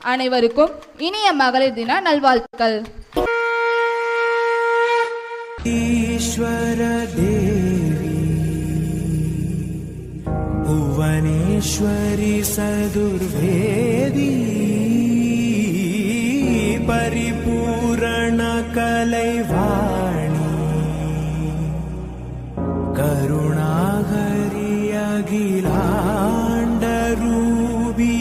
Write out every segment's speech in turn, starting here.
அனைவருக்கும் இனிய மகளிர் தின நல்வாழ்த்துக்கள். ஈஸ்வர தேவி புவனேஸ்வரி சதுர்வேதி பரிபூரண கலைவாணி கருணாகரி அகிலாண்ட ரூபி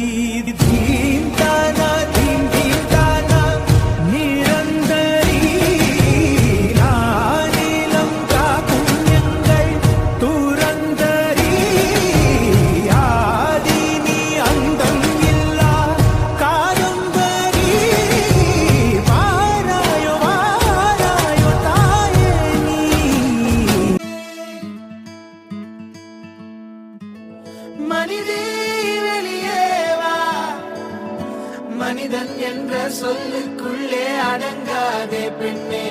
மனிதன் என்ற சொல்லுக்குள்ளே அடங்காதே பெண்ணே,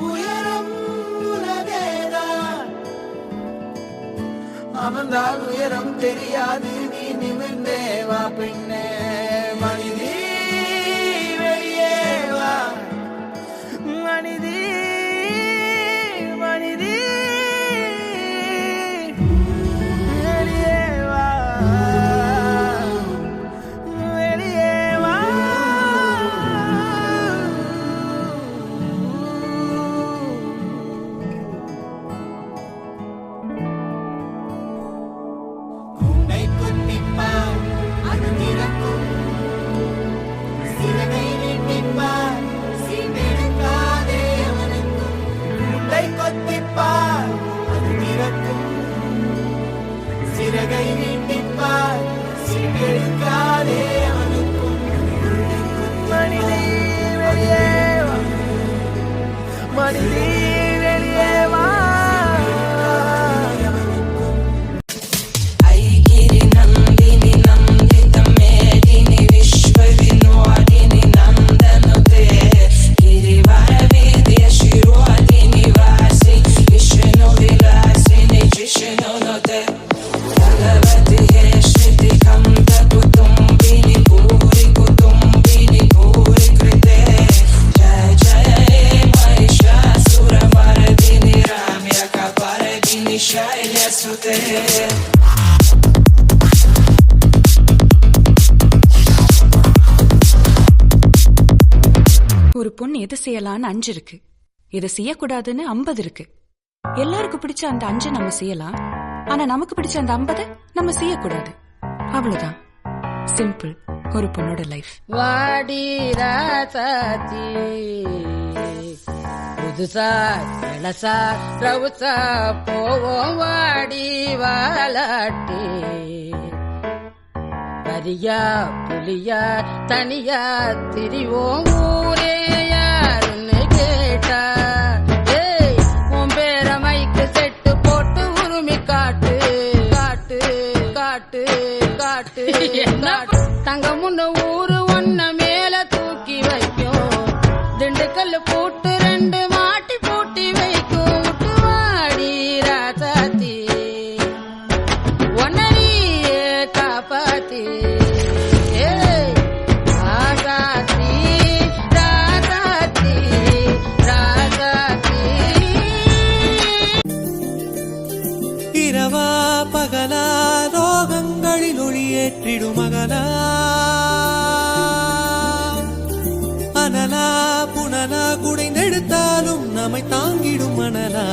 உயரம் உலகேதான். அமர்ந்தால் உயரம் தெரியாது, நீ நிமிர்ந்தே வா பெண்ணே. மனிதே வெளியே வா, மனிதே மனிதே வெளியே வா. சிறகை நீட்டிப்பார் சிறகெடுக்காதே அவனுக்கும். மனிதே வெளியே வா, மனிதே வெளியே வா. ஒரு பொண்ணு எது செய்யலான்னு 5 இருக்கு, எது செய்யக்கூடாதுன்னு 50 இருக்கு. எல்லாருக்கும் பிடிச்ச அந்த 5 நம்ம செய்யலாம், ஆனா நமக்கு பிடிச்ச அந்த 50 நம்ம செய்யக்கூடாது. அவ்வளவுதான், சிம்பிள் ஒரு பொண்ணோட லைஃப். வாடி ராசாத்தி புதுசா இளசா ரவுசா போவோம் வாடி வாலாட்டி. வரியா புலியா தனியா திரிவோம் ஊரே யாருன்னு கேட்டா. ஏய் உன் பேர மைக்கு செட்டு போட்டு உரிமை காட்டு காட்டு காட்டு காட்டு. தங்க முன்ன ஊரு ஒன்ன மேல தூக்கி வைக்கும், திண்டுக்கல் போட்டு 2 மாட்டி பூட்டி வைக்கும். வாடி ராசாத்தி ஒன்னரியே காப்பாத்தி. இரவா பகலா ரோகங்களில் ஒளியேற்றிடும் மகனா, அனலா புனலா குடைந்தெடுத்தாலும் நம்மை தாங்கிடும் மணலா.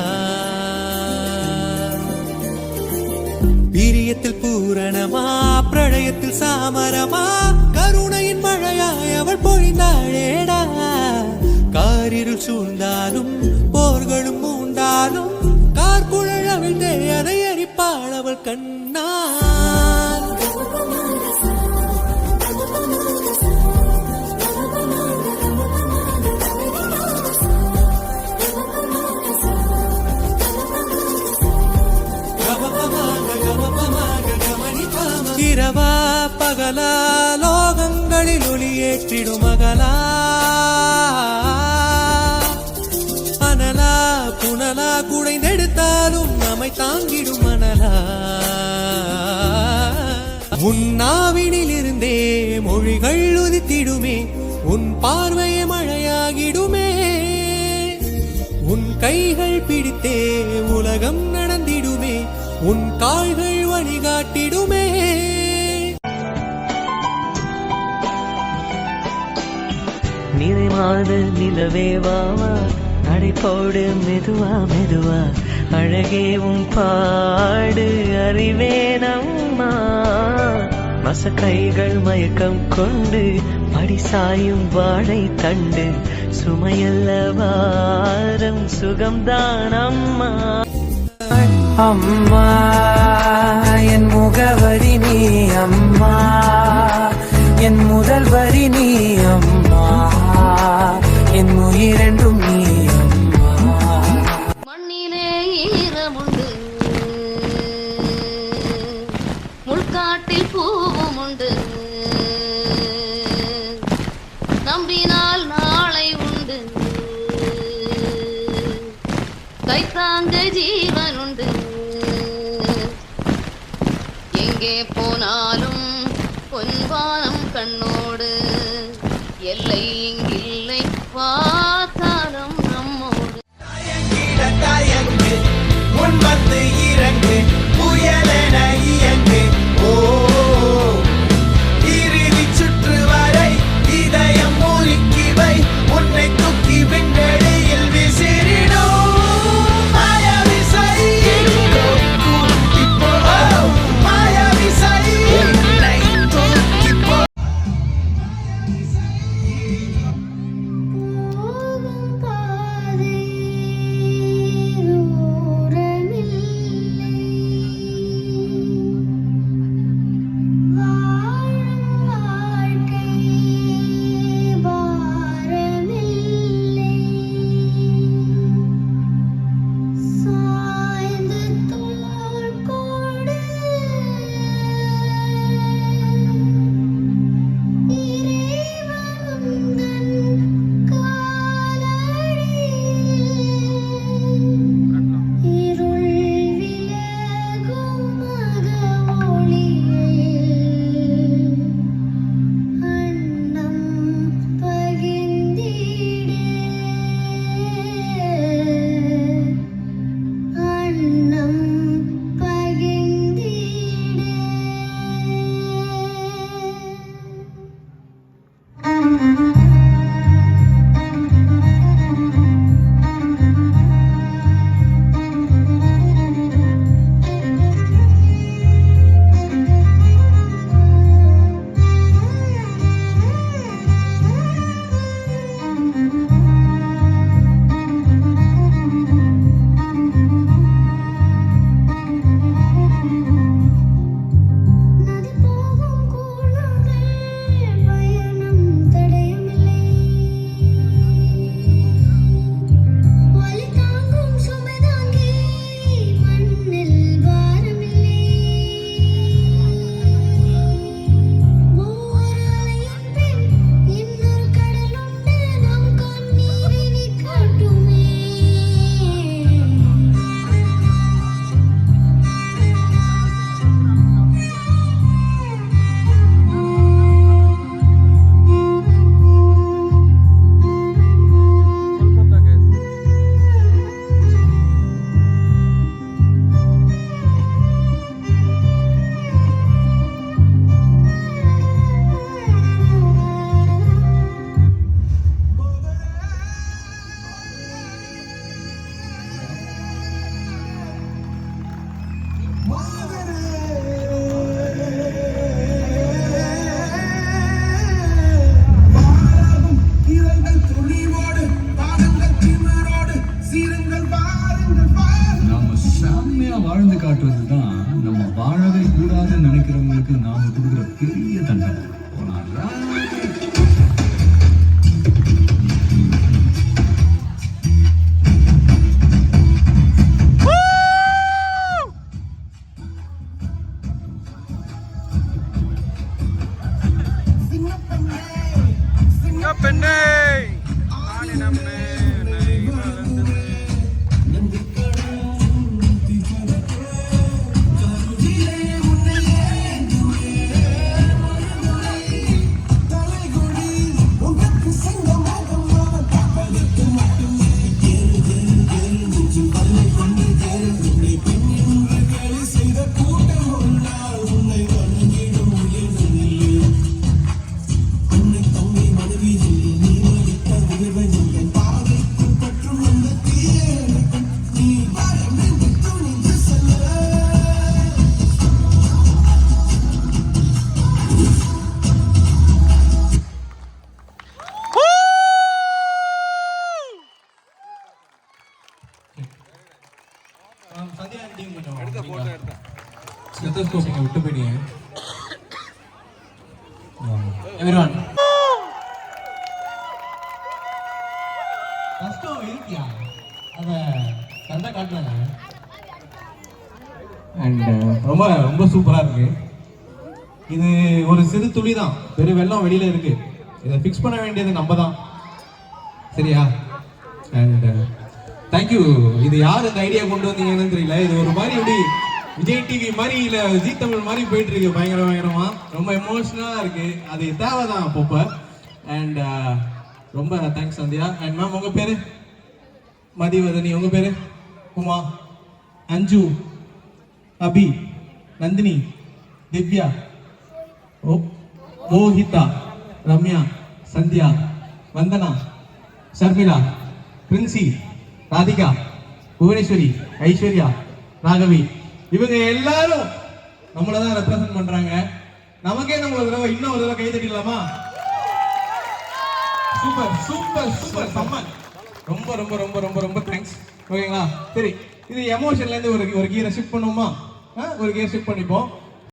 பிரியத்தில் பூரணமா பிரளயத்தில் சாமரமா, கருணையின் மழையாய் அவள் பொழிந்தாளேடா. காரிருள் சூழ்ந்தாலும் போர்களும் மூண்டாலும் கார்குழல் அவிழ்ந்தே அதை எரிப்பாள் அவள் கண்ணால். இரவா பகலா லோகங்களில் ஒளியேற்றிடும் மகளா, அனலா புனலா குடைந்தெடுத்தாலும் நம்மை தாங்கிடும் மணலா. உன்னாவினிலிருந்தே மொழிகள் உதித்திடுமே, உன் பார்வையை மழையாகிடுமே. உன் கைகள் பிடித்தே உலகம் நடந்திடுமே, உன் கால்கள் வழிகாட்டிடுமே. நிறைவாத நிலவே வாவா, நடைபோடு மெதுவா மெதுவா, அழகேவும் பாடு அறிவேனம்மா. மசக்கைகள் மயக்கம் கொண்டு படிசாயும் வாழை தண்டு, சுமையல்ல வாரம் சுகம்தான் அம்மா. அம்மா என் முகவரி நீ அம்மா, என் முதல் வரி நீ அம்மா, என் உயிரென்றும் நீ அம்மா. மண்ணிலே ஈரமுண்டு, முள்காட்டில் பூவும் உண்டு, நம்பினால் நாளை உண்டு, கைத்தாங்க ஜீவன் உண்டு. எங்கே போனாலும் பொன்வானம் கண்ணோடு, எல்லை இங்கில்லை வாக்காலம் நம்மோடு. முன் வந்து இறங்கு, புயலென இயங்கு. ஓ இறுதி சுற்று வரை இதயம் முறுக்கி வை, உன்னை தூக்கி விண்வெளியில் விசிறிடும் மாயவிசை. இப்போ மாயவிசை உன்னை தூக்கி போ. வாழ்ந்து காட்டுவது தான் நம்ம வாழவே கூடாதுன்னு நினைக்கிறவங்களுக்கு நாம கொடுக்குற பெரிய தண்டனை. ஸ்டெத்தஸ்கோப் இங்கே விட்டு போயிட்டீங்க. எவ்ரிவன் கஷ்டம் இருக்கியா அதை கரெக்டாக காட்டுறாங்க. அண்ட் ரொம்ப ரொம்ப சூப்பராக இருக்கு. இது ஒரு சிறு துளி தான், பெரு வெள்ளம் வெளியில இருக்கு. இதை ஃபிக்ஸ் பண்ண வேண்டியது நம்ம தான், சரியா? And thank you. இது யார் இந்த ஐடியா கொண்டு வந்தீங்கன்னு தெரியல. இது ஒரு மாதிரி எப்படி விஜய் டிவி மாதிரி இல்லை ஜீ தமிழ் மாதிரி போயிட்டு இருக்கு, பயங்கரமா ரொம்ப எமோஷனலாக இருக்கு. அது தேவைதான் அப்பப்போ. அண்ட் ரொம்ப தேங்க்ஸ் சந்தியா. அண்ட் மேம் உங்கள் பேர்? மதிவதனி. உங்கள் பேர்? உமா, அஞ்சு, அபி, நந்தினி, திவ்யா, மோஹிதா, ரம்யா, சந்தியா, வந்தனா, ஷர்மிளா, பிரின்சி, ராதிகா, புவனேஸ்வரி, ஐஸ்வர்யா, ராகவி, இவங்க எல்லாரும் நம்மளை தான் ரெப்ரசன்ட் பண்றாங்க. நமக்கே நம்ம ஒரு தடவை இன்னும் ஒரு தடவை கை தட்டிடலாமா? சூப்பர் சூப்பர் சூப்பர் சம்மன். ரொம்ப ரொம்ப ரொம்ப ரொம்ப ரொம்ப தேங்க்ஸ். ஓகேங்களா? சரி, இது எமோஷன்ல இருந்து ஒரு கியரை ஷிஃப்ட் பண்ணுவோமா? ஒரு கியர் ஷிஃப்ட் பண்ணிப்போம்.